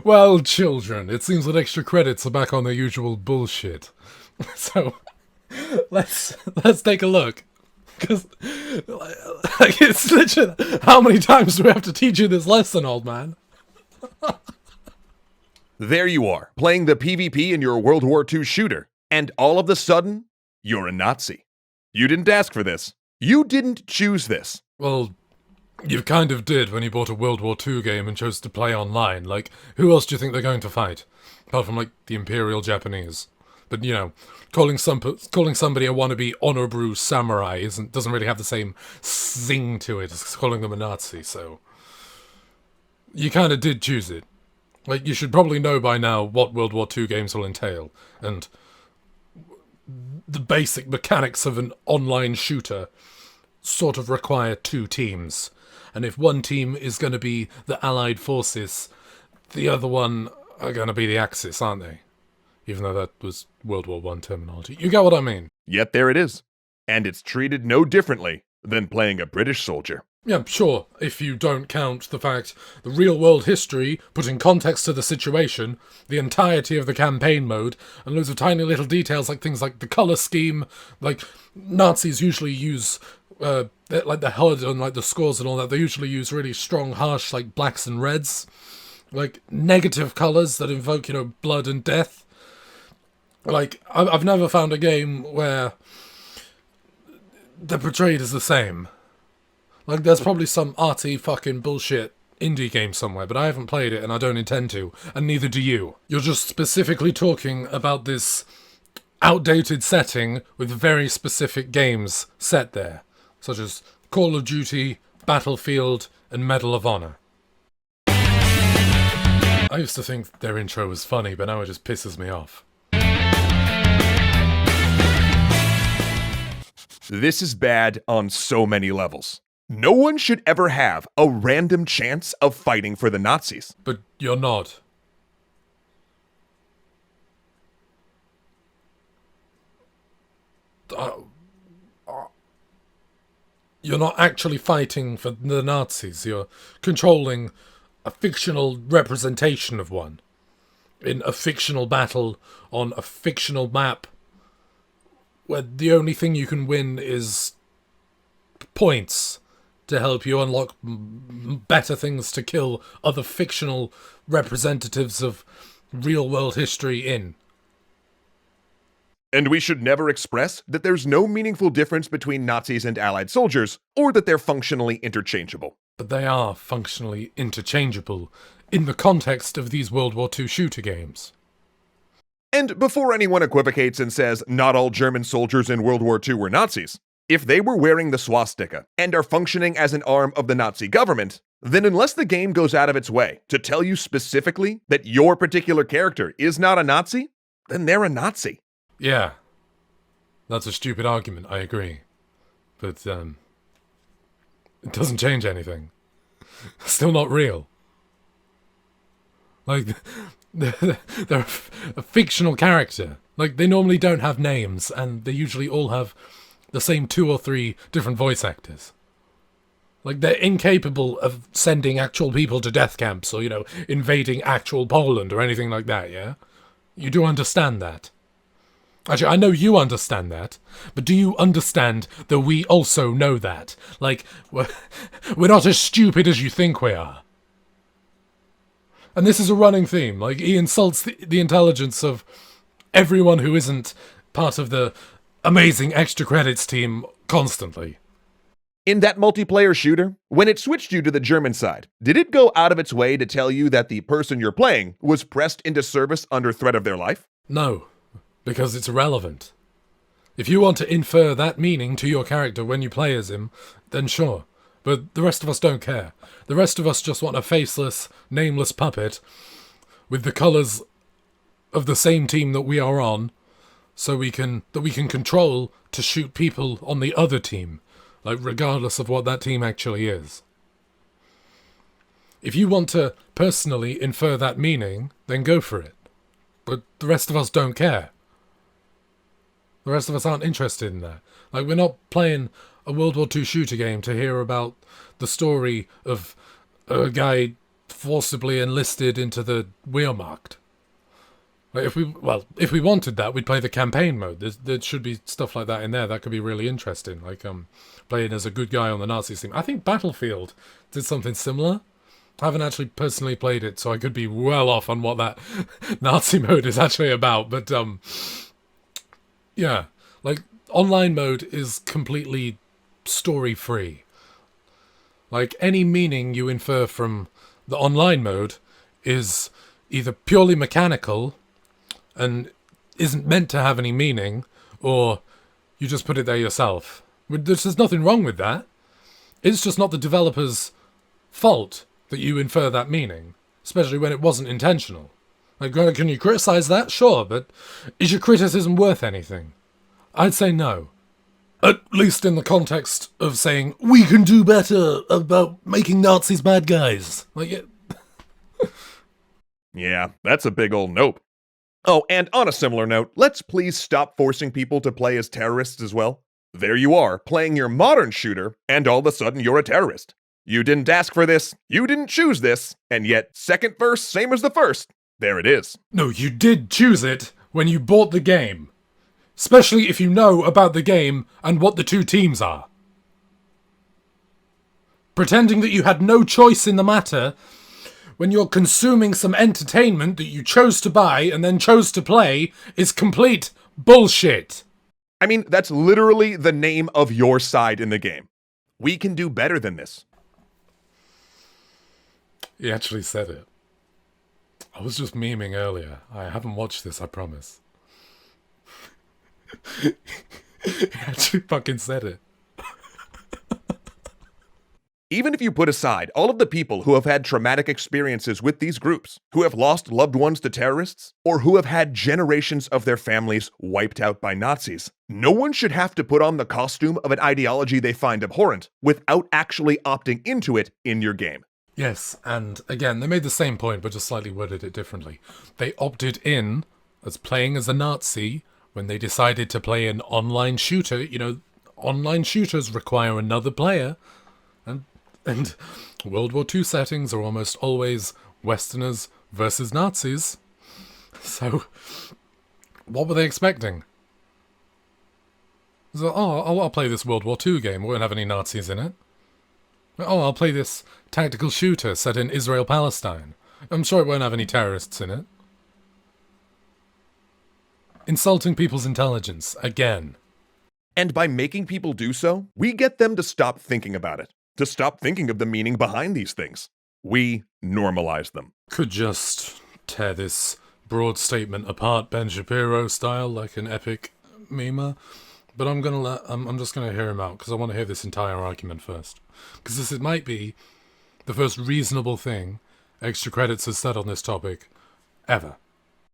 Well, children, it seems that extra credits are back on their usual bullshit. So let's take a look. Because like, it's literally, how many times do we have to teach you this lesson, old man? There you are, playing the PvP in your World War II shooter, and all of a sudden, you're a Nazi. You didn't ask for this. You didn't choose this. Well, you kind of did when you bought a World War II game and chose to play online. Like, who else do you think they're going to fight? Apart from, like, the Imperial Japanese. But, you know, calling somebody a wannabe honor brew samurai doesn't really have the same zing to it as calling them a Nazi, so... You kind of did choose it. Like, you should probably know by now what World War II games will entail, and the basic mechanics of an online shooter sort of require two teams. And if one team is going to be the Allied forces, the other one are going to be the Axis, aren't they? Even though that was World War I terminology. You get what I mean? Yet there it is. And it's treated no differently than playing a British soldier. Yeah, sure, if you don't count the fact the real-world history, putting context to the situation, the entirety of the campaign mode, and loads of tiny little details like things like the colour scheme, like Nazis usually use, like the HUD and like the scores and all that, they usually use really strong, harsh, like blacks and reds, like negative colours that invoke, you know, blood and death. Like, I've never found a game where they're portrayed as the same. Like, there's probably some arty fucking bullshit indie game somewhere, but I haven't played it and I don't intend to, and neither do you. You're just specifically talking about this outdated setting with very specific games set there, such as Call of Duty, Battlefield, and Medal of Honor. I used to think their intro was funny, but now it just pisses me off. This is bad on so many levels. No one should ever have a random chance of fighting for the Nazis. But you're not. You're not actually fighting for the Nazis. You're controlling a fictional representation of one. In a fictional battle on a fictional map where the only thing you can win is points to help you unlock better things to kill other fictional representatives of real-world history in. And we should never express that there's no meaningful difference between Nazis and Allied soldiers, or that they're functionally interchangeable. But they are functionally interchangeable in the context of these World War II shooter games. And before anyone equivocates and says not all German soldiers in World War II were Nazis, if they were wearing the swastika and are functioning as an arm of the Nazi government, then unless the game goes out of its way to tell you specifically that your particular character is not a Nazi, then they're a Nazi. Yeah. That's a stupid argument, I agree. But, it doesn't change anything. Still not real. Like, they're a fictional character. Like, they normally don't have names, and they usually all have the same 2 or 3 different voice actors. Like, they're incapable of sending actual people to death camps or, you know, invading actual Poland or anything like that, yeah? You do understand that. Actually, I know you understand that, but do you understand that we also know that? Like, we're not as stupid as you think we are. And this is a running theme. Like, he insults the intelligence of everyone who isn't part of the amazing extra credits team constantly. In that multiplayer shooter, when it switched you to the German side, did it go out of its way to tell you that the person you're playing was pressed into service under threat of their life? No, because it's irrelevant. If you want to infer that meaning to your character when you play as him, then sure. But the rest of us don't care. The rest of us just want a faceless, nameless puppet with the colours of the same team that we are on, so we can control to shoot people on the other team, like regardless of what that team actually is. If you want to personally infer that meaning, then go for it. But the rest of us don't care. The rest of us aren't interested in that. Like, we're not playing a World War II shooter game to hear about the story of a guy forcibly enlisted into the Wehrmacht. Like if we wanted that, we'd play the campaign mode. There should be stuff like that in there. That could be really interesting. Like playing as a good guy on the Nazi team. I think Battlefield did something similar. I haven't actually personally played it, so I could be well off on what that Nazi mode is actually about. But yeah, like online mode is completely story free. Like any meaning you infer from the online mode is either purely mechanical and isn't meant to have any meaning, or you just put it there yourself. There's nothing wrong with that. It's just not the developer's fault that you infer that meaning, especially when it wasn't intentional. Like, can you criticize that? Sure, but is your criticism worth anything? I'd say no. At least in the context of saying, we can do better about making Nazis bad guys. Like, Yeah, that's a big old nope. Oh, and on a similar note, let's please stop forcing people to play as terrorists as well. There you are, playing your modern shooter, and all of a sudden you're a terrorist. You didn't ask for this, you didn't choose this, and yet second verse, same as the first. There it is. No, you did choose it when you bought the game. Especially if you know about the game and what the two teams are. Pretending that you had no choice in the matter when you're consuming some entertainment that you chose to buy and then chose to play is complete bullshit. I mean, that's literally the name of your side in the game. We can do better than this. He actually said it. I was just memeing earlier. I haven't watched this, I promise. He actually fucking said it. Even if you put aside all of the people who have had traumatic experiences with these groups, who have lost loved ones to terrorists, or who have had generations of their families wiped out by Nazis, no one should have to put on the costume of an ideology they find abhorrent without actually opting into it in your game. Yes, and again, they made the same point, but just slightly worded it differently. They opted in as playing as a Nazi when they decided to play an online shooter. You know, online shooters require another player, and World War II settings are almost always Westerners versus Nazis. So, what were they expecting? So, I'll play this World War II game. We won't have any Nazis in it. Oh, I'll play this tactical shooter set in Israel-Palestine. I'm sure it won't have any terrorists in it. Insulting people's intelligence, again. And by making people do so, we get them to stop thinking about it, to stop thinking of the meaning behind these things. We normalize them. Could just tear this broad statement apart Ben Shapiro style like an epic memer. But I'm just gonna hear him out because I want to hear this entire argument first. Because this might be the first reasonable thing Extra Credits has said on this topic ever.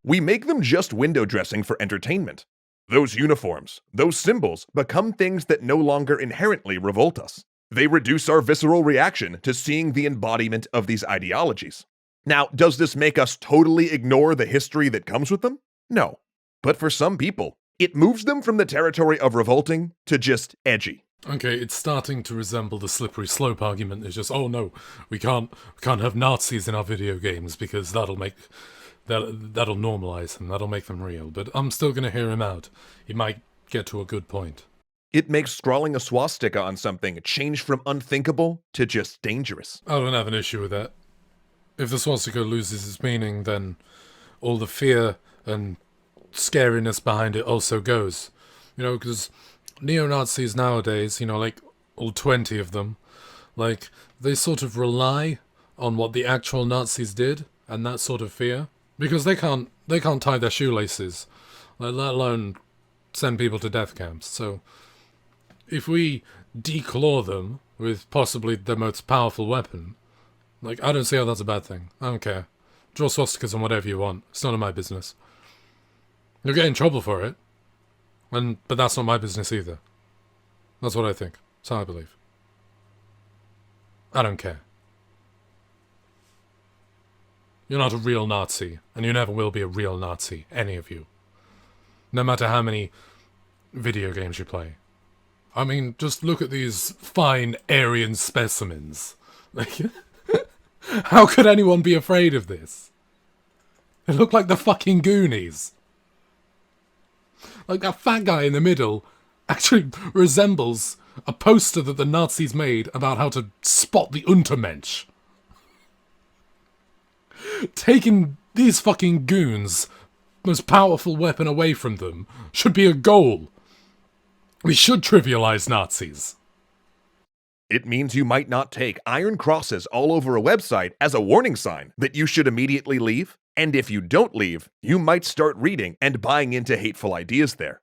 We make them just window dressing for entertainment. Those uniforms, those symbols, become things that no longer inherently revolt us. They reduce our visceral reaction to seeing the embodiment of these ideologies. Now, does this make us totally ignore the history that comes with them? No. But for some people, it moves them from the territory of revolting to just edgy. Okay, it's starting to resemble the slippery slope argument. It's just, oh no, we can't have Nazis in our video games because that'll normalize them, that'll make them real. But I'm still gonna hear him out. He might get to a good point. It makes scrawling a swastika on something change from unthinkable to just dangerous. I don't have an issue with that. If the swastika loses its meaning, then all the fear and scariness behind it also goes. You know, because neo-Nazis nowadays, you know, like all 20 of them, like, they sort of rely on what the actual Nazis did and that sort of fear. Because they can't tie their shoelaces, let alone send people to death camps. So, if we declaw them with possibly the most powerful weapon, like, I don't see how that's a bad thing. I don't care. Draw swastikas on whatever you want. It's none of my business. You'll get in trouble for it. But that's not my business either. That's what I think. That's how I believe. I don't care. You're not a real Nazi, and you never will be a real Nazi, any of you. No matter how many video games you play. I mean, just look at these fine Aryan specimens. Like, how could anyone be afraid of this? They look like the fucking Goonies. Like, that fat guy in the middle actually resembles a poster that the Nazis made about how to spot the Untermensch. Taking these fucking goons' most powerful weapon away from them should be a goal. We should trivialize Nazis. It means you might not take iron crosses all over a website as a warning sign that you should immediately leave. And if you don't leave, you might start reading and buying into hateful ideas there.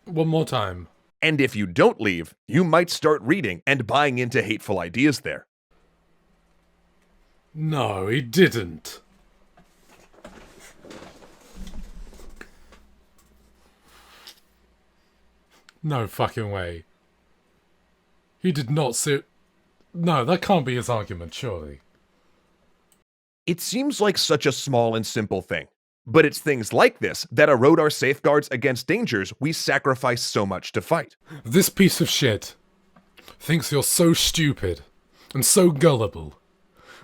One more time. And if you don't leave, you might start reading and buying into hateful ideas there. No, he didn't. No fucking way. He did not sit. No, that can't be his argument, surely. It seems like such a small and simple thing, but it's things like this that erode our safeguards against dangers we sacrifice so much to fight. This piece of shit thinks you're so stupid and so gullible.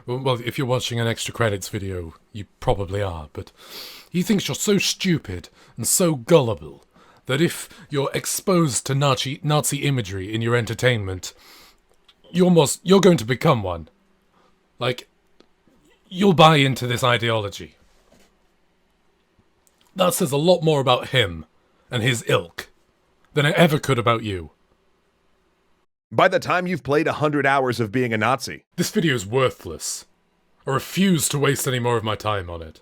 Well, if you're watching an extra credits video, you probably are, but he thinks you're so stupid and so gullible that if you're exposed to Nazi imagery in your entertainment, you're going to become one. Like, you'll buy into this ideology. That says a lot more about him and his ilk than it ever could about you. By the time you've played 100 hours of being a Nazi, This video is worthless. I refuse to waste any more of my time on it.